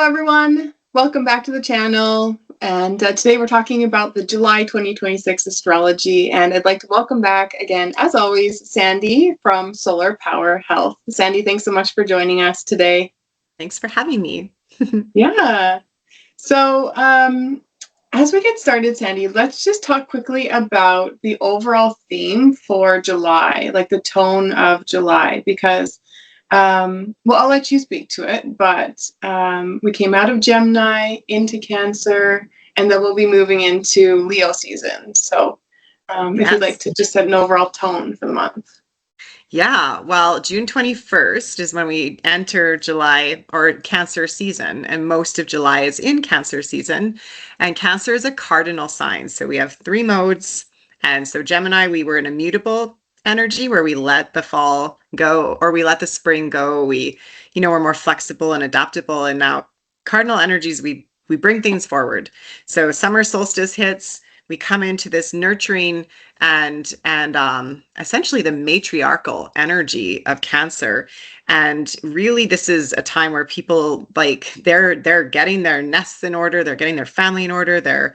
everyone. Welcome back to the channel. And today we're talking about the July 2026 astrology. And I'd like to welcome back again, as always, Sandy from Solar Power Health. Sandy, thanks so much for joining us today. Thanks for having me. Yeah. So as we get started, Sandy, let's just talk quickly about the overall theme for July, like the tone of July, because well, I'll let you speak to it, but we came out of Gemini into Cancer, and then we'll be moving into Leo season. So if you'd like to just set an overall tone for the month. Yeah, well, June 21st is when we enter July or Cancer season, and most of July is in Cancer season. And Cancer is a cardinal sign. So we have three modes. And so Gemini, we were in a mutable energy where we let the fall go or we let the spring go. We're more flexible and adaptable. And now cardinal energies, we bring things forward. So summer solstice hits. We come into this nurturing and essentially the matriarchal energy of Cancer. And really, this is a time where people they're getting their nests in order, they're getting their family in order, they're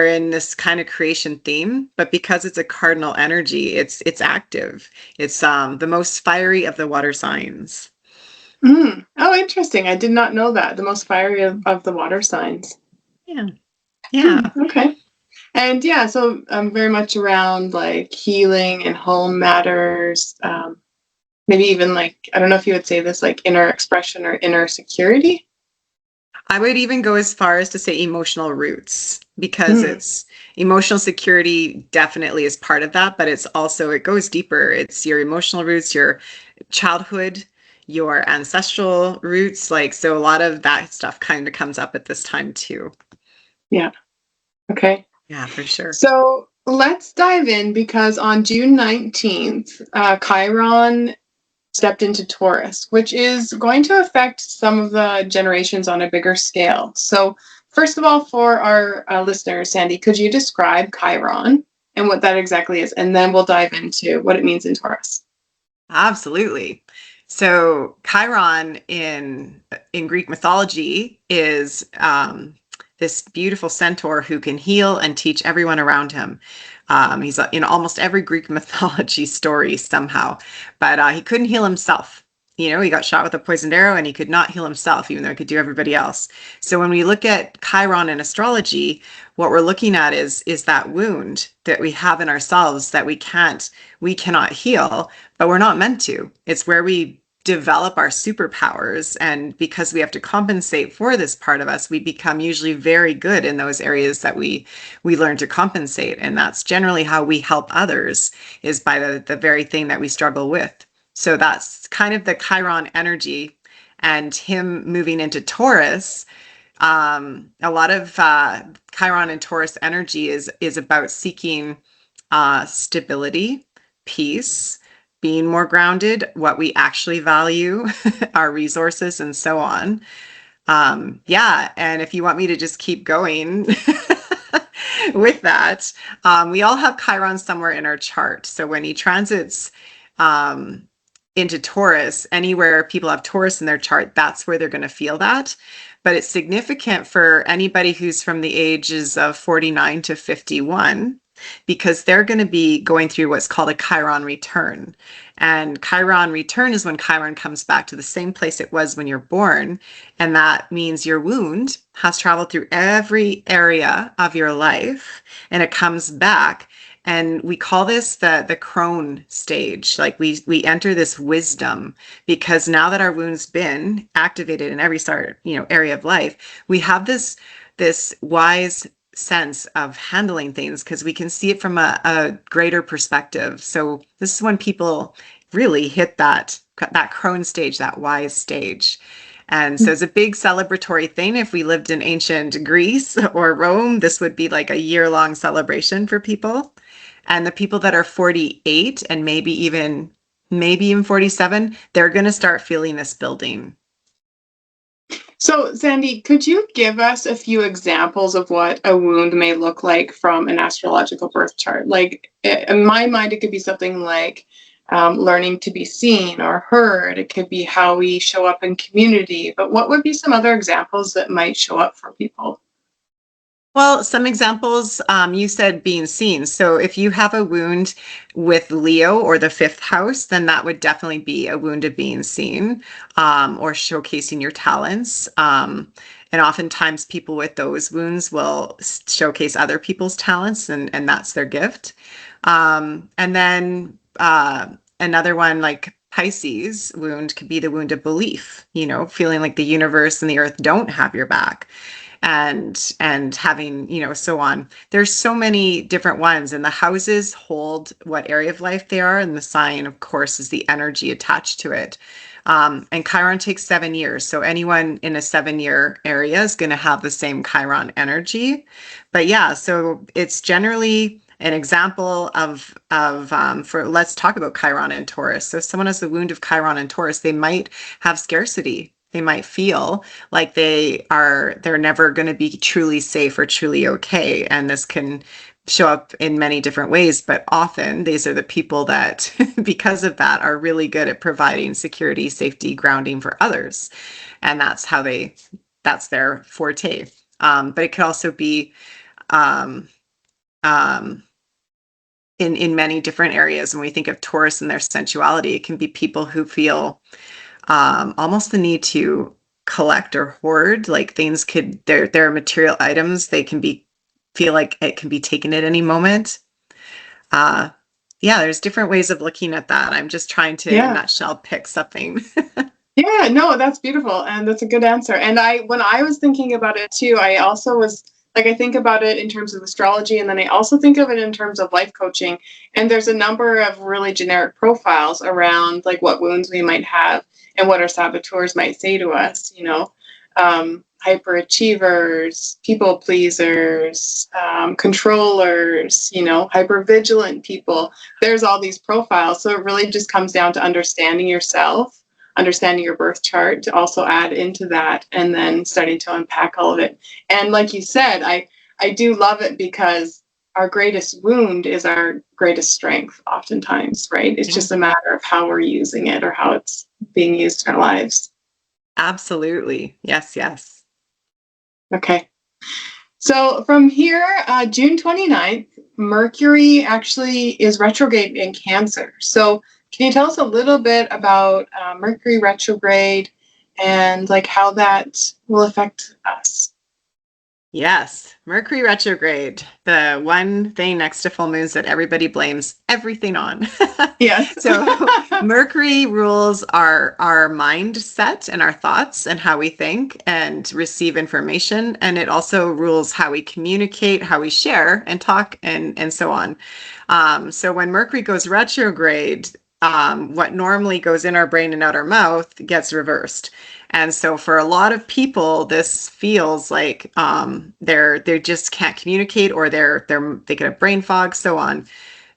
in this kind of creation theme. But because it's a cardinal energy, it's active. It's the most fiery of the water signs. Oh, interesting. I did not know that. The most fiery of the water signs. Yeah. Okay. And yeah, so very much around like healing and home matters. Maybe even I don't know if you would say this, like inner expression or inner security. I would even go as far as to say emotional roots, because it's emotional security definitely is part of that, but it goes deeper. It's your emotional roots, your childhood, your ancestral roots. So a lot of that stuff kind of comes up at this time too. Yeah. Okay. Yeah, for sure. So let's dive in, because on June 19th, Chiron stepped into Taurus, which is going to affect some of the generations on a bigger scale. So first of all, for our listeners, Sandy, could you describe Chiron and what that exactly is? And then we'll dive into what it means in Taurus. Absolutely. So Chiron in Greek mythology is this beautiful centaur who can heal and teach everyone around him. He's in almost every Greek mythology story somehow, but he couldn't heal himself. He got shot with a poisoned arrow and he could not heal himself, even though he could do everybody else. So when we look at Chiron in astrology, what we're looking at is that wound that we have in ourselves that we cannot heal, but we're not meant to. It's where we develop our superpowers, and because we have to compensate for this part of us, we become usually very good in those areas that we learn to compensate, and that's generally how we help others, is by the very thing that we struggle with. So that's kind of the Chiron energy, and him moving into Taurus. A lot of Chiron and Taurus energy is about seeking stability, peace, being more grounded, what we actually value, our resources, and so on. And if you want me to just keep going with that, we all have Chiron somewhere in our chart. So when he transits into Taurus, anywhere people have Taurus in their chart, that's where they're going to feel that. But it's significant for anybody who's from the ages of 49 to 51, because they're going to be going through what's called a Chiron return. And Chiron return is when Chiron comes back to the same place it was when you're born. And that means your wound has traveled through every area of your life and it comes back. And we call this the crone stage. We enter this wisdom, because now that our wound's been activated in every area of life, we have this wise sense of handling things, because we can see it from a greater perspective. So this is when people really hit that crone stage, that wise stage. And so it's a big celebratory thing. If we lived in ancient Greece or Rome, this would be like a year-long celebration for people. And the people that are 48 and maybe even 47, they're going to start feeling this building. So, Sandy, could you give us a few examples of what a wound may look like from an astrological birth chart? In my mind, it could be something like learning to be seen or heard. It could be how we show up in community. But what would be some other examples that might show up for people? Well, some examples, you said being seen. So if you have a wound with Leo or the fifth house, then that would definitely be a wound of being seen, or showcasing your talents. And oftentimes people with those wounds will showcase other people's talents, and that's their gift. And then another one like Pisces wound could be the wound of belief, feeling like the universe and the earth don't have your back, and having, so on. There's so many different ones, and the houses hold what area of life they are, and the sign, of course, is the energy attached to it. And Chiron takes 7 years, so anyone in a 7-year area is going to have the same Chiron energy. But yeah, so it's generally an example of for, let's talk about Chiron and Taurus. So if someone has the wound of Chiron and Taurus, they might have scarcity. They might feel like they're never going to be truly safe or truly okay. And this can show up in many different ways, but often these are the people that, because of that, are really good at providing security, safety, grounding for others. And that's their forte. But it could also be um, in many different areas. When we think of Taurus and their sensuality, it can be people who feel almost the need to collect or hoard, like things they're material items. They can feel like it can be taken at any moment. Yeah, there's different ways of looking at that. I'm just trying to, in a nutshell, pick something. Yeah, no, that's beautiful. And that's a good answer. And when I was thinking about it too, I also was like, I think about it in terms of astrology, and then I also think of it in terms of life coaching. And there's a number of really generic profiles around like what wounds we might have and what our saboteurs might say to us, hyperachievers, people pleasers, controllers, hyper vigilant people. There's all these profiles. So it really just comes down to understanding yourself, understanding your birth chart to also add into that, and then starting to unpack all of it. And like you said, I do love it because our greatest wound is our greatest strength oftentimes, right? It's just a matter of how we're using it or how it's being used in our lives. Absolutely. Yes, yes. Okay. So from here, June 29th, Mercury actually is retrograde in Cancer. So can you tell us a little bit about Mercury retrograde and like how that will affect us? Yes, Mercury retrograde, the one thing next to full moons that everybody blames everything on. Yes. So Mercury rules our mindset and our thoughts and how we think and receive information. And it also rules how we communicate, how we share and talk, and so on. So when Mercury goes retrograde, what normally goes in our brain and out our mouth gets reversed. And so for a lot of people, this feels like they just can't communicate, or they get a brain fog, so on.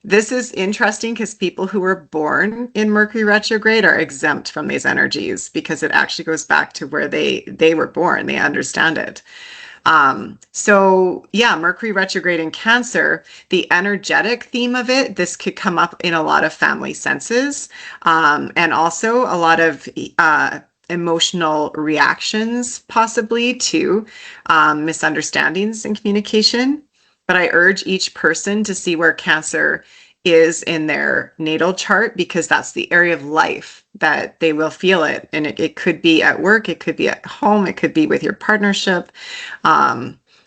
This is interesting because people who were born in Mercury retrograde are exempt from these energies, because it actually goes back to where they were born. They understand it. So yeah, Mercury retrograde in Cancer, the energetic theme of it, this could come up in a lot of family senses, and also a lot of emotional reactions, possibly to misunderstandings in communication. But I urge each person to see where Cancer is in their natal chart, because that's the area of life that they will feel it. And it could be at work, it could be at home, it could be with your partnership.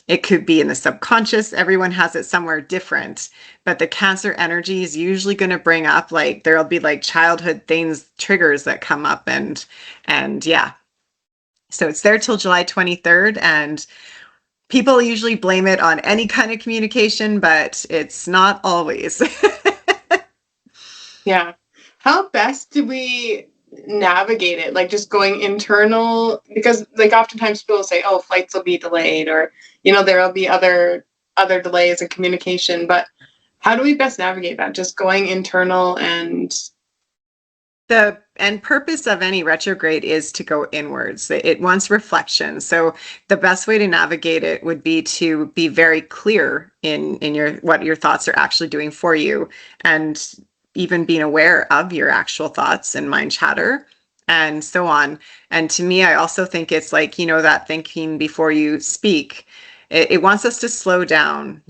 It could be in the subconscious. Everyone has it somewhere different, but the Cancer energy is usually going to bring up, like, there'll be like childhood things, triggers that come up, and yeah. So it's there till July 23rd, and people usually blame it on any kind of communication, but it's not always. Yeah. How best do we navigate it? Like just going internal, because like oftentimes people say, oh, flights will be delayed, or there will be other delays in communication, but how do we best navigate that? Just going internal and The purpose of any retrograde is to go inwards. It wants reflection. So the best way to navigate it would be to be very clear in what your thoughts are actually doing for you, and even being aware of your actual thoughts and mind chatter and so on. And to me, I also think it's like, that thinking before you speak. It wants us to slow down.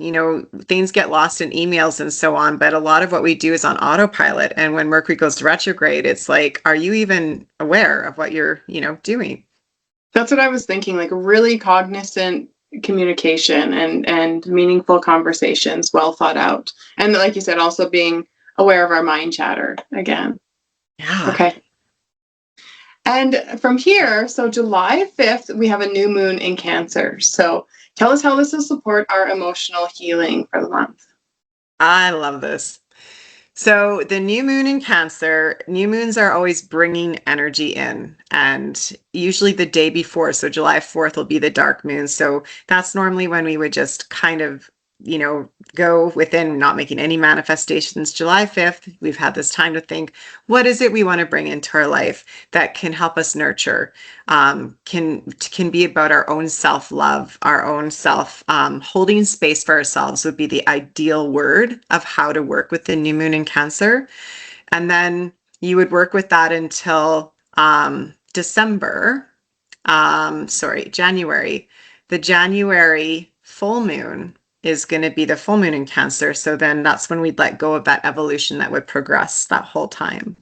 Things get lost in emails and so on, but a lot of what we do is on autopilot. And when Mercury goes retrograde, it's like, are you even aware of what you're, doing? That's what I was thinking, like really cognizant communication and meaningful conversations, well thought out. And like you said, also being aware of our mind chatter again. Yeah. Okay. And from here, so July 5th, we have a new moon in Cancer. So tell us how this will support our emotional healing for the month. I love this. So the new moon in Cancer, new moons are always bringing energy in, and usually the day before. So July 4th will be the dark moon. So that's normally when we would just kind of, go within, not making any manifestations. July 5th, we've had this time to think, what is it we want to bring into our life that can help us nurture, can be about our own self-love, our own self, holding space for ourselves would be the ideal word of how to work with the new moon in Cancer. And then you would work with that until January. The January full moon is going to be the full moon in Cancer. So then that's when we'd let go of that evolution that would progress that whole time.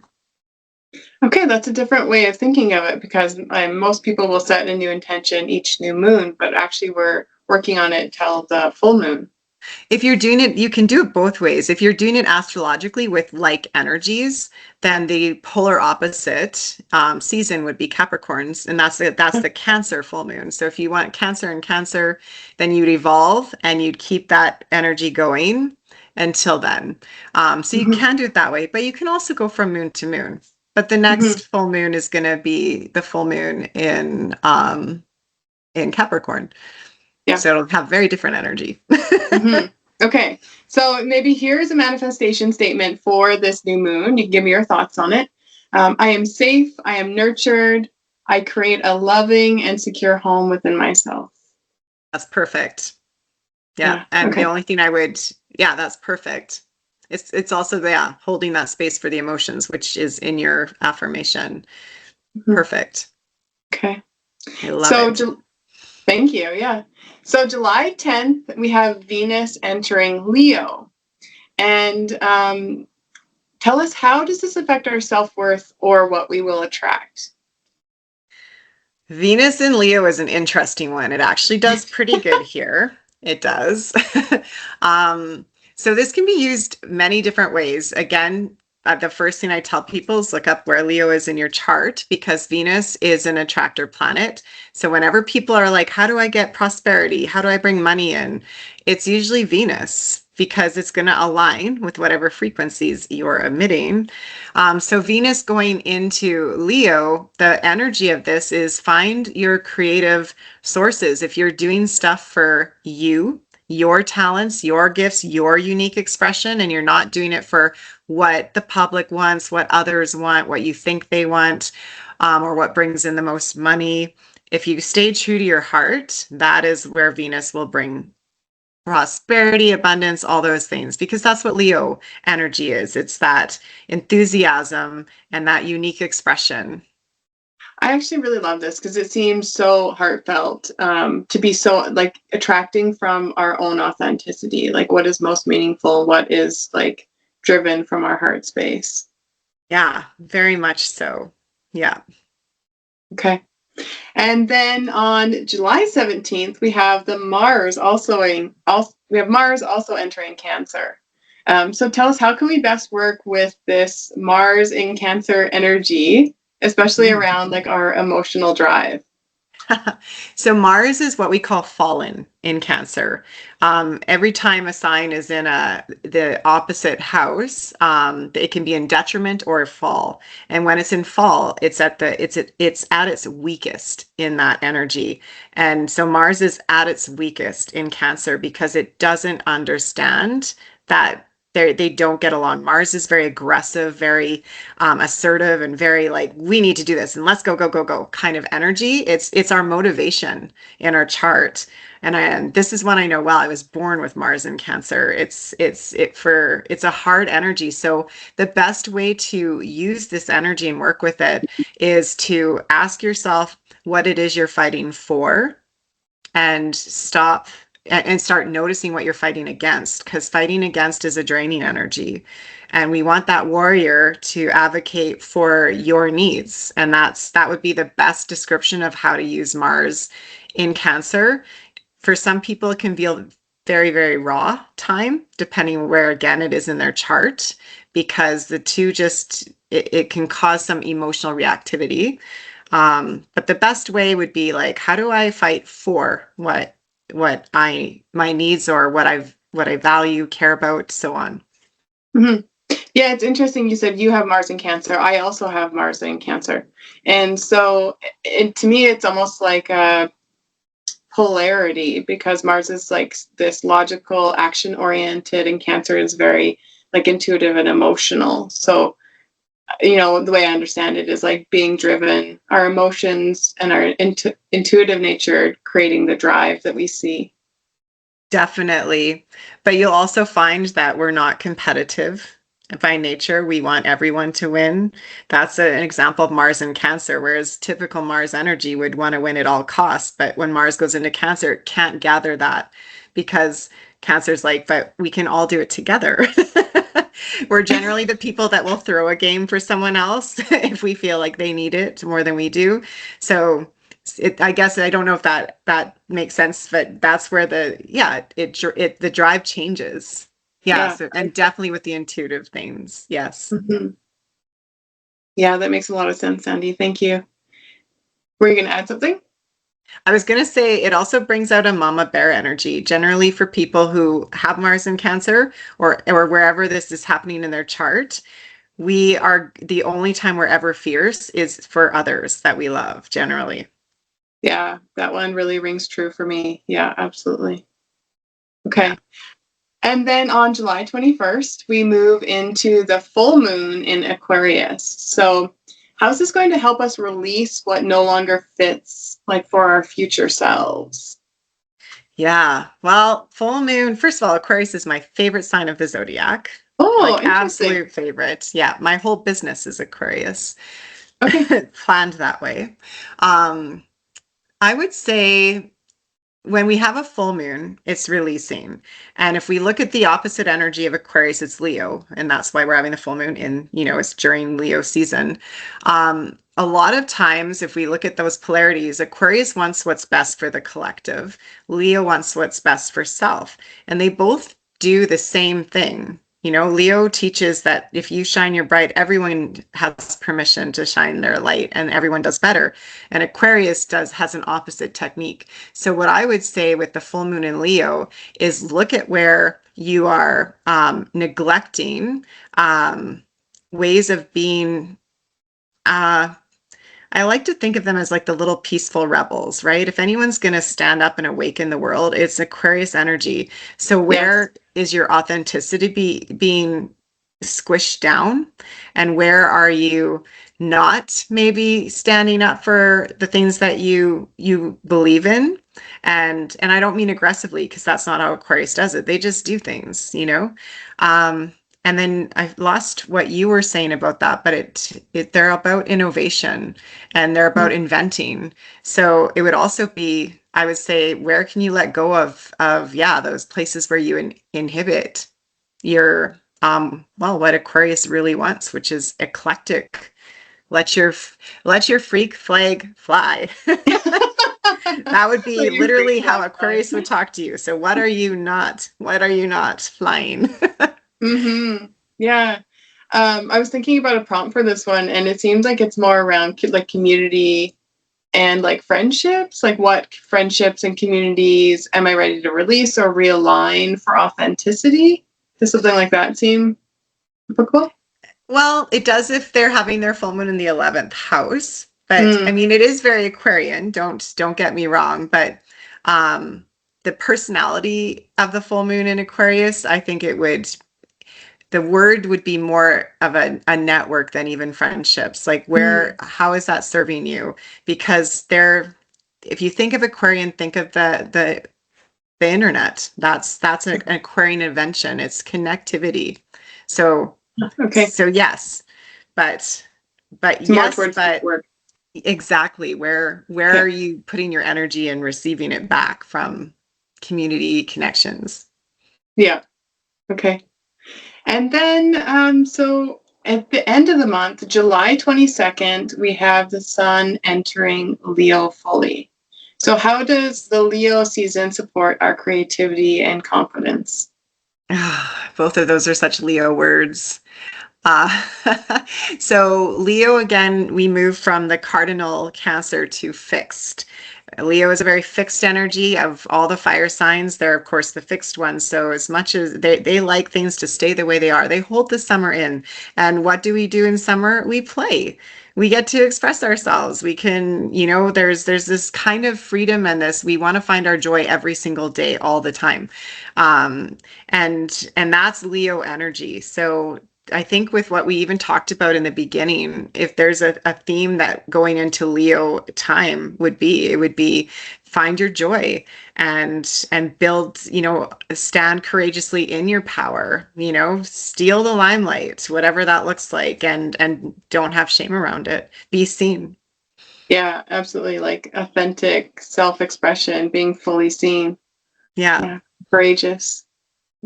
Okay, that's a different way of thinking of it, because most people will set a new intention each new moon, but actually we're working on it till the full moon. If you're doing it, you can do it both ways. If you're doing it astrologically with like energies, then the polar opposite season would be Capricorns, and that's the Cancer full moon. So if you want Cancer and Cancer, then you'd evolve and you'd keep that energy going until then. So you can do it that way, but you can also go from moon to moon. But the next full moon is going to be the full moon in Capricorn. Yeah. So it'll have very different energy. Okay. So maybe here's a manifestation statement for this new moon. You can give me your thoughts on it. I am safe. I am nurtured. I create a loving and secure home within myself. That's perfect. Yeah. And the only thing that's perfect. It's also, holding that space for the emotions, which is in your affirmation. Perfect. Okay. I love it. Thank you. Yeah. So July 10th, we have Venus entering Leo. And tell us, how does this affect our self-worth or what we will attract? Venus in Leo is an interesting one. It actually does pretty good here. It does. So this can be used many different ways. Again, the first thing I tell people is look up where Leo is in your chart, because Venus is an attractor planet. So whenever people are like, how do I get prosperity? How do I bring money in? It's usually Venus, because it's going to align with whatever frequencies you're emitting. So Venus going into Leo, the energy of this is find your creative sources. If you're doing stuff for you, your talents, your gifts, your unique expression, and you're not doing it for what the public wants, what others want, what you think they want, or what brings in the most money. If you stay true to your heart, that is where Venus will bring prosperity, abundance, all those things, because that's what Leo energy is. It's that enthusiasm and that unique expression. I actually really love this because it seems so heartfelt, to be so like attracting from our own authenticity, like what is most meaningful, what is like driven from our heart space. Yeah, very much so. Yeah. Okay. And then on July 17th, we have Mars also entering Cancer. So tell us, how can we best work with this Mars in Cancer energy, especially around like our emotional drive? So Mars is what we call fallen in Cancer. Every time a sign is in the opposite house, it can be in detriment or fall. And when it's in fall, it's at its weakest in that energy. And so Mars is at its weakest in Cancer because it doesn't understand that they don't get along. Mars is very aggressive, very assertive, and very like, we need to do this and let's go, go, go, go kind of energy. It's our motivation in our chart. And this is one I know well. I was born with Mars in Cancer. It's a hard energy. So the best way to use this energy and work with it is to ask yourself what it is you're fighting for, and stop and start noticing what you're fighting against, because fighting against is a draining energy, and we want that warrior to advocate for your needs. And that would be the best description of how to use Mars in Cancer. For some people, it can feel very, very raw time, depending where again it is in their chart, because the two just it can cause some emotional reactivity. But the best way would be like, how do I fight for what my needs, or what I value, care about, so on. Mm-hmm. Yeah, it's interesting. You said you have Mars in Cancer. I also have Mars in Cancer, and so to me, it's almost like a polarity, because Mars is like this logical, action oriented, and Cancer is very like intuitive and emotional. So the way I understand it is like being driven, our emotions and our intuitive nature creating the drive that we see. Definitely. But you'll also find that we're not competitive by nature. We want everyone to win. That's an example of Mars in Cancer, whereas typical Mars energy would want to win at all costs. But when Mars goes into Cancer, it can't gather that, because Cancer's like, but we can all do it together. We're generally the people that will throw a game for someone else if we feel like they need it more than we do. So I guess I don't know if that makes sense, but that's where the drive changes. Yeah. So, and definitely with the intuitive things. Yes. Mm-hmm. Yeah, that makes a lot of sense, Sandy. Thank you. Were you going to add something? I was going to say it also brings out a mama bear energy, generally for people who have Mars in Cancer, or wherever this is happening in their chart. We are the only time we're ever fierce is for others that we love, generally. Yeah, that one really rings true for me. Yeah, absolutely. Okay. Yeah. And then on July 21st, we move into the full moon in Aquarius. So how's this going to help us release what no longer fits, like for our future selves? Yeah. Well, full moon, first of all, Aquarius is my favorite sign of the zodiac. Oh, like absolute favorite. Yeah. My whole business is Aquarius. Okay. Planned that way. I would say when we have a full moon, it's releasing. And if we look at the opposite energy of Aquarius, it's Leo. And that's why we're having the full moon in, it's during Leo season. A lot of times, if we look at those polarities, Aquarius wants what's best for the collective. Leo wants what's best for self. And they both do the same thing. Leo teaches that if you shine your bright, everyone has permission to shine their light, and everyone does better. And Aquarius has an opposite technique. So what I would say with the full moon in Leo is look at where you are neglecting ways of being. I like to think of them as like the little peaceful rebels, right? If anyone's going to stand up and awaken the world, it's Aquarius energy. So where is your authenticity being squished down? And where are you not maybe standing up for the things that you believe in? And I don't mean aggressively, because that's not how Aquarius does it. They just do things, and then I lost what you were saying about that, but they're about innovation, and they're about inventing. So it would also be, I would say, where can you let go of those places where you inhibit your what Aquarius really wants, which is eclectic. Let your freak flag fly. That would be literally how Aquarius would talk to you. So what are you not flying? Mm-hmm. Yeah. I was thinking about a prompt for this one, and it seems like it's more around like community and like friendships. Like, what friendships and communities am I ready to release or realign for authenticity? Does something like that seem typical? Well, it does if they're having their full moon in the 11th house. But I mean, it is very Aquarian. Don't get me wrong. But the personality of the full moon in Aquarius, I think it would the word would be more of a network than even friendships. Like how is that serving you? Because if you think of Aquarian, think of the internet. That's an Aquarian invention. It's connectivity. So Okay. yes, but It's more yes, towards but work. exactly, where Okay. are you putting your energy and receiving it back from community connections? Yeah. Okay. And then, so at the end of the month, July 22nd, we have the sun entering Leo fully. So how does the Leo season support our creativity and confidence? Both of those are such Leo words. Uh, so Leo, again, we move from the cardinal Cancer to fixed. Leo is a very fixed energy. Of all the fire signs, they're of course the fixed ones. So as much as they like things to stay the way they are, they hold the summer in. And what do we do in summer? We play. We get to express ourselves. We can, there's this kind of freedom and this, we want to find our joy every single day, all the time. Um, and that's Leo energy. So I think with what we even talked about in the beginning, if there's a theme that going into Leo time it would be find your joy and build, stand courageously in your power, steal the limelight, whatever that looks like, and don't have shame around it. Be seen. Yeah, absolutely. Like authentic self-expression, being fully seen. Yeah. Yeah, courageous.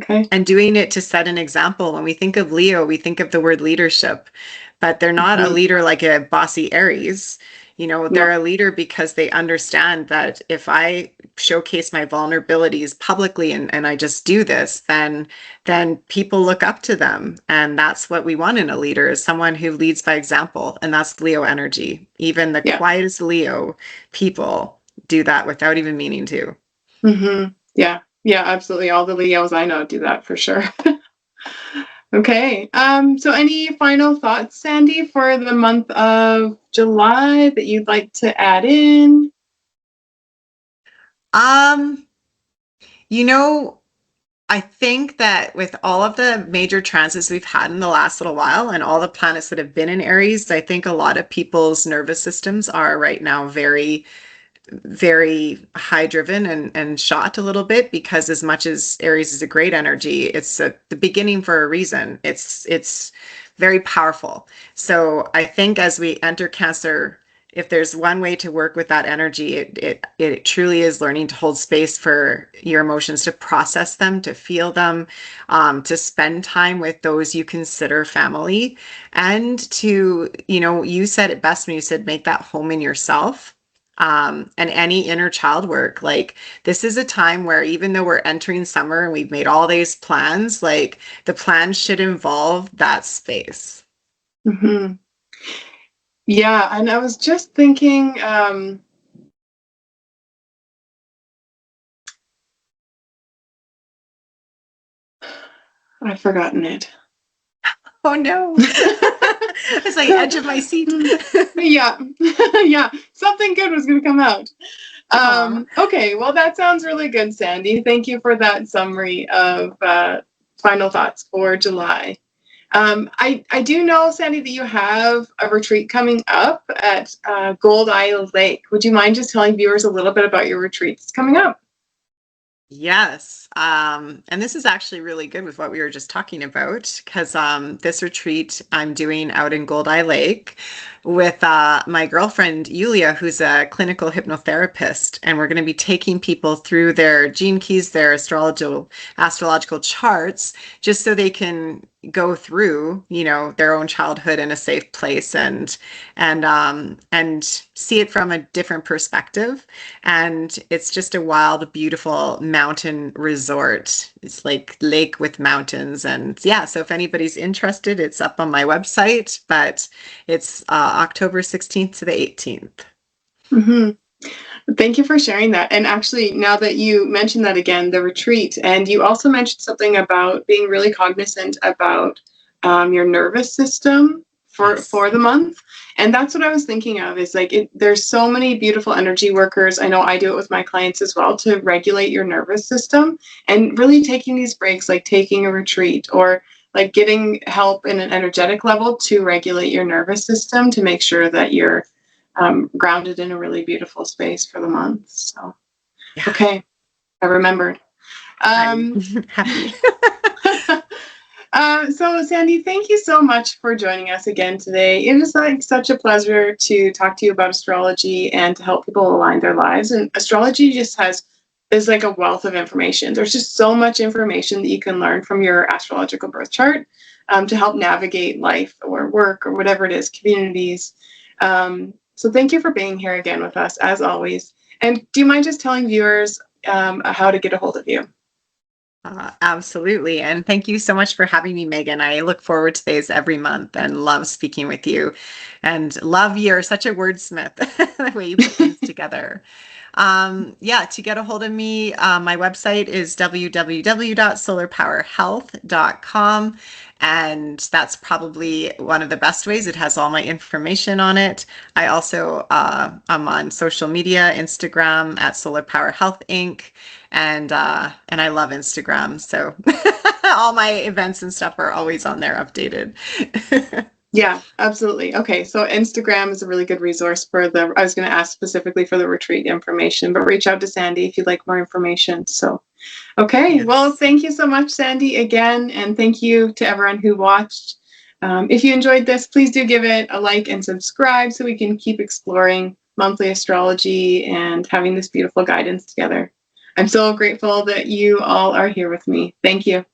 Okay. And doing it to set an example. When we think of Leo, we think of the word leadership, but they're not a Mhm. leader like a bossy Aries. They're No. a leader because they understand that if I showcase my vulnerabilities publicly and I just do this, then people look up to them. And that's what we want in a leader, is someone who leads by example. And that's Leo energy. Even the Yeah. quietest Leo people do that without even meaning to. Yeah. Yeah, absolutely. All the Leos I know do that for sure. Okay. So any final thoughts, Sandy, for the month of July that you'd like to add in? Um, you know, I think that with all of the major transits we've had in the last little while and all the planets that have been in Aries, I think a lot of people's nervous systems are right now very, very high driven and shot a little bit, because as much as Aries is a great energy, it's the beginning for a reason. It's very powerful. So I think as we enter Cancer, if there's one way to work with that energy, it truly is learning to hold space for your emotions, to process them, to feel them, to spend time with those you consider family, and to, you said it best when you said make that home in yourself. And any inner child work. Like, this is a time where even though we're entering summer and we've made all these plans, like the plans should involve that space. Hmm. Yeah, and I was just thinking, I've forgotten it. Oh no. It's like edge of my seat. Yeah, yeah, something good was going to come out. Aw. Okay, well, that sounds really good, Sandy. Thank you for that summary of final thoughts for July. I do know, Sandy, that you have a retreat coming up at Gold Isle Lake. Would you mind just telling viewers a little bit about your retreats coming up? Yes. And this is actually really good with what we were just talking about, because this retreat I'm doing out in Goldeye Lake with my girlfriend Yulia, who's a clinical hypnotherapist, and we're going to be taking people through their gene keys, their astrological charts, just so they can go through, their own childhood in a safe place and see it from a different perspective. And it's just a wild, beautiful mountain resort. It's like lake with mountains. And yeah, so if anybody's interested, it's up on my website, but it's October 16th to the 18th. Mm-hmm. Thank you for sharing that. And actually, now that you mentioned that again, the retreat, and you also mentioned something about being really cognizant about your nervous system Yes. for the month. And that's what I was thinking of, is like there's so many beautiful energy workers. I know I do it with my clients as well, to regulate your nervous system, and really taking these breaks, like taking a retreat or like getting help in an energetic level to regulate your nervous system to make sure that you're grounded in a really beautiful space for the month. So, Yeah, okay, I remembered. I'm happy. So Sandy, thank you so much for joining us again today. It is like such a pleasure to talk to you about astrology and to help people align their lives. And astrology just is like a wealth of information. There's just so much information that you can learn from your astrological birth chart to help navigate life or work or whatever it is, communities. So thank you for being here again with us as always. And do you mind just telling viewers how to get a hold of you? Absolutely. And thank you so much for having me, Megan. I look forward to these every month and love speaking with you. And love you're such a wordsmith, the way you put things together. Yeah, to get a hold of me, my website is www.solarpowerhealth.com. And that's probably one of the best ways. It has all my information on it. I also, I'm on social media, Instagram at Solar Power Health Inc. And I love Instagram. So all my events and stuff are always on there updated. Yeah, absolutely. Okay, so Instagram is a really good resource for I was going to ask specifically for the retreat information, but reach out to Sandy if you'd like more information. So, okay, Yes. well, thank you so much, Sandy, again, and thank you to everyone who watched. If you enjoyed this, please do give it a like and subscribe so we can keep exploring monthly astrology and having this beautiful guidance together. I'm so grateful that you all are here with me. Thank you.